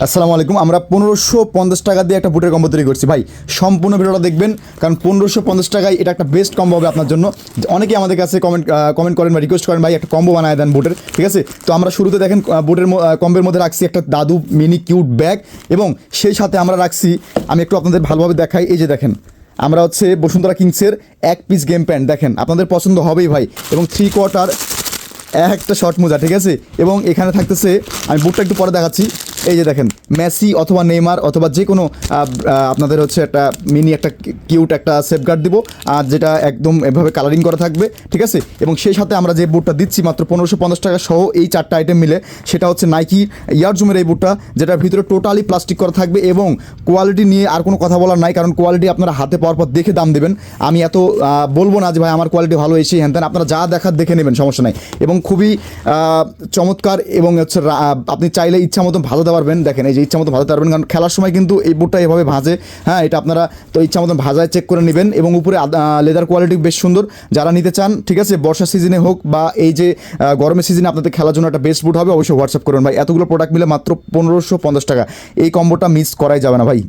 আসসালামু আলাইকুম। আমরা 1550 টাকা দিয়ে একটা বুটের কম্বো তৈরি করছি ভাই। সম্পূর্ণ ভিডিওটা দেখবেন, কারণ 1550 টাকায় এটা একটা বেস্ট কম্বো হবে আপনার জন্য। অনেকেই আমাদের কাছে কমেন্ট করেন বা রিকোয়েস্ট করেন ভাই একটা কম্বো বানায় দেন বুটের, ঠিক আছে। তো আমরা শুরুতে দেখেন বুটের কম্বোর মধ্যে রাখছি একটা দাদু মিনি কিউট ব্যাগ, এবং সেই সাথে আমরা রাখছি, আমি একটু আপনাদের ভালোভাবে দেখাই, এই যে দেখেন আমরা হচ্ছে বসুন্ধরা কিংসের এক পিস গেম প্যান্ট, দেখেন আপনাদের পছন্দ হবেই ভাই, এবং 3/4 একটা শর্ট মোজা, ঠিক আছে। এবং এখানে থাকতেছে, আমি বুটটা একটু পরে দেখাচ্ছি, এই যে দেখেন মেসি অথবা নেইমার অথবা যে কোনো আপনাদের হচ্ছে একটা মিনি একটা কিউট একটা সেফগার্ড দিব, আর যেটা একদম এভাবে কালারিং করা থাকবে, ঠিক আছে। এবং সেই সাথে আমরা যে বুটটা দিচ্ছি মাত্র 1550 টাকা সহ এই 4টা আইটেম মিলে, সেটা হচ্ছে নাইকি ইয়ারজুমের এই বুটটা, যেটার ভিতরে টোটালি প্লাস্টিক করা থাকবে, এবং কোয়ালিটি নিয়ে আর কোনো কথা বলার নাই, কারণ কোয়ালিটি আপনারা হাতে পাওয়ার পর দেখে দাম দেবেন। আমি এত বলবো না যে ভাই আমার কোয়ালিটি ভালো এসেই হ্যান, আপনারা যা দেখার দেখে নেবেন, সমস্যা নাই। এবং খুবই চমৎকার, এবং হচ্ছে আপনি চাইলে ইচ্ছা মতো ভালো পারবেন, দেখেন এই যে ইচ্ছা মতো ভাজাতে পারবেন, কারণ খেলার সময় কিন্তু এই বুটটা এভাবে ভাজে, হ্যাঁ, এটা আপনারা তো ইচ্ছা মতো ভাজায় চেক করে নেবেন। এবং উপরে লেদার কোয়ালিটি বেশ সুন্দর, যারা নিতে চান, ঠিক আছে, বর্ষা সিজনে হোক বা এই যে গরমের সিজনে আপনাদের খেলার জন্য একটা বেস্ট বুট হবে, অবশ্যই হোয়াটসঅ্যাপ করুন ভাই। এতগুলো প্রোডাক্ট মিলে মাত্র 1550 টাকা, এই কম্বোটা মিস করাই যাবে না ভাই।